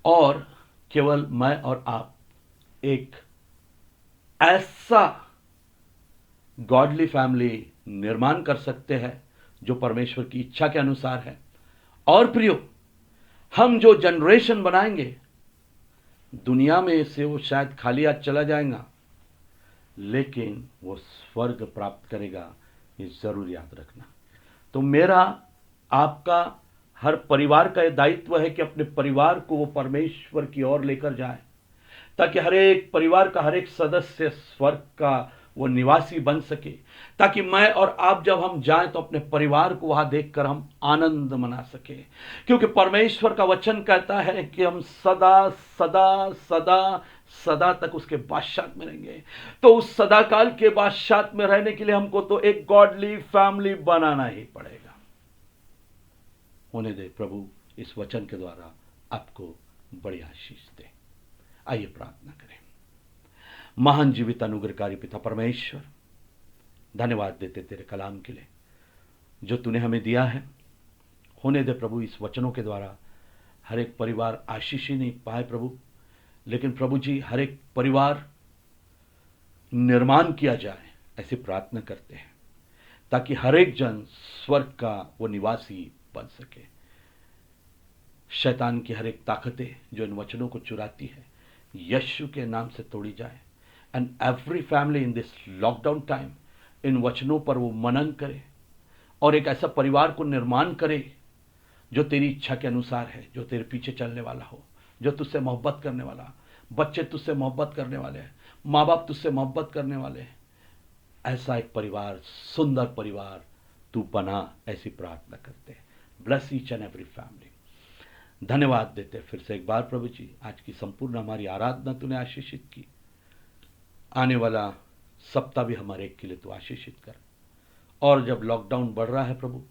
और केवल मैं और आप एक ऐसा गॉडली फैमिली निर्माण कर सकते हैं जो परमेश्वर की इच्छा के अनुसार है। और प्रियो, हम जो जनरेशन बनाएंगे, दुनिया में से वो शायद खाली हाथ चला जाएगा, लेकिन वो स्वर्ग प्राप्त करेगा, ये जरूर याद रखना। तो मेरा आपका हर परिवार का यह दायित्व है कि अपने परिवार को वो परमेश्वर की ओर लेकर जाए, ताकि हर एक परिवार का हर एक सदस्य स्वर्ग का वो निवासी बन सके, ताकि मैं और आप जब हम जाएं तो अपने परिवार को वहां देखकर हम आनंद मना सके। क्योंकि परमेश्वर का वचन कहता है कि हम सदा सदा सदा सदा तक उसके बादशाह में रहेंगे। तो उस सदा काल के बादशाह में रहने के लिए हमको तो एक गॉडली फैमिली बनाना ही पड़ेगा। होने दे प्रभु इस वचन के द्वारा आपको बड़ी आशीष दे। आइए प्रार्थना करें। महान जीवित अनुग्रहकारी पिता परमेश्वर, धन्यवाद देते तेरे कलाम के लिए जो तूने हमें दिया है। होने दे प्रभु इस वचनों के द्वारा हर एक परिवार आशीष ही नहीं पाए प्रभु, लेकिन प्रभु जी हर एक परिवार निर्माण किया जाए, ऐसी प्रार्थना करते हैं, ताकि हर एक जन स्वर्ग का वो निवासी बन सके। शैतान की हर एक ताकतें जो इन वचनों को चुराती है, यीशु के नाम से तोड़ी जाए। And every family in this lockdown time in वचनों पर वो मनन करे और एक ऐसा परिवार को निर्माण करे जो तेरी इच्छा के अनुसार है, जो तेरे पीछे चलने वाला हो, जो तुझसे मोहब्बत करने वाला, बच्चे तुझसे मोहब्बत करने वाले हैं, माँ बाप तुझसे मोहब्बत करने वाले हैं। ऐसा एक परिवार, सुंदर परिवार तू बना, ऐसी प्रार्थना करते हैं। Bless each and every family. धन्यवाद देते फिर से एक बार प्रभु जी, आज की संपूर्ण हमारी आराधना तूने आशीषित की। आने वाला सप्ताह भी हमारे एक के लिए तू आशीषित कर। और जब लॉकडाउन बढ़ रहा है प्रभु,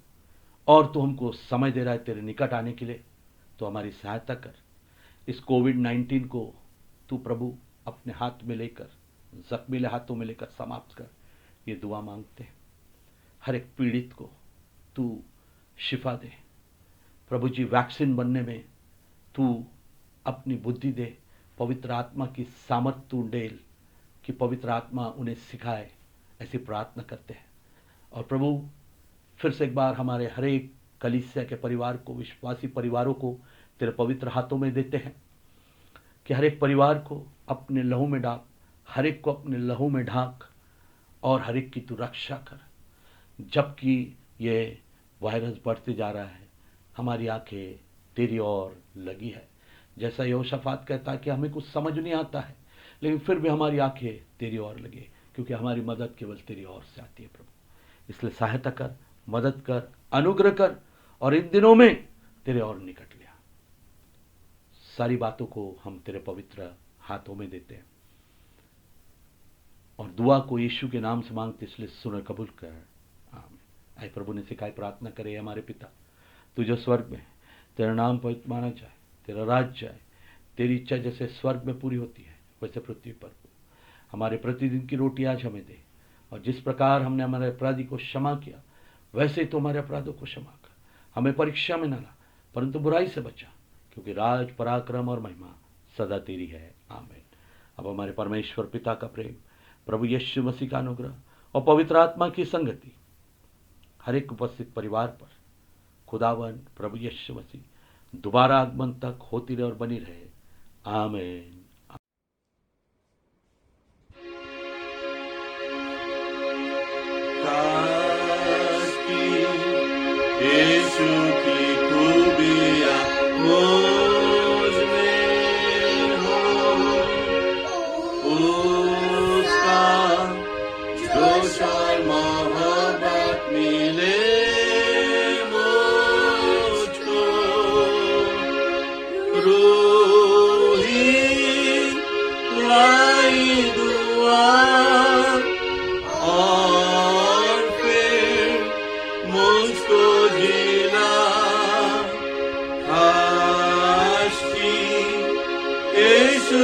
और तू हमको समय दे रहा है तेरे निकट आने के लिए, तो हमारी सहायता कर। इस कोविड-19 को तू प्रभु अपने हाथ में लेकर, जख्मीले हाथों में लेकर समाप्त कर, ये दुआ मांगते हैं। हर एक पीड़ित को तू शिफा दे प्रभु जी। वैक्सीन बनने में तू अपनी बुद्धि दे, पवित्र आत्मा की सामर्थ तू डेल कि पवित्र आत्मा उन्हें सिखाए, ऐसी प्रार्थना करते हैं। और प्रभु फिर से एक बार हमारे हर एक कलीसिया के परिवार को, विश्वासी परिवारों को तेरे पवित्र हाथों में देते हैं कि हर एक परिवार को अपने लहू में ढाक, हर एक को अपने लहू में ढाक और हर एक की तू रक्षा कर। जबकि ये वायरस बढ़ते जा रहा है, हमारी आंखें तेरी ओर लगी है। जैसा यहोशाफात कहता है कि हमें कुछ समझ नहीं आता है, लेकिन फिर भी हमारी आंखें तेरी ओर लगे, क्योंकि हमारी मदद केवल तेरी ओर से आती है प्रभु। इसलिए सहायता कर, मदद कर, अनुग्रह कर, और इन दिनों में तेरे और निकट लिया। सारी बातों को हम तेरे पवित्र हाथों में देते हैं और दुआ को यीशु के नाम से मांगते, इसलिए सुन कबूल कर। आमीन। आए प्रभु ने सिखाई प्रार्थना करे, हमारे पिता तू जो स्वर्ग में है, तेरा नाम पवित्र माना जाए, तेरा राज्य आए, तेरी इच्छा जैसे स्वर्ग में पूरी होती है वैसे पृथ्वी पर। हमारे प्रतिदिन की रोटी आज हमें दे, और जिस प्रकार हमने हमारे अपराधी को क्षमा किया, वैसे ही तो हमारे अपराधों को क्षमा कर। हमें परीक्षा में न ला, परंतु बुराई से बचा, क्योंकि राज, पराक्रम और महिमा सदा तेरी है। आमीन। अब हमारे परमेश्वर पिता का प्रेम, प्रभु यीशु मसीह का अनुग्रह और पवित्र आत्मा की संगति हर एक उपस्थित परिवार पर, खुदावन प्रभु यीशु मसीह दोबारा आगमन तक होती रहे और बनी रहे। आमीन। यीशु की खूबियाँ मुझ में हो, उसका जोश और मोहब्बत मिले मुझको। रूही लाई दुआ और फिर मुझको जीना काश कि यीशु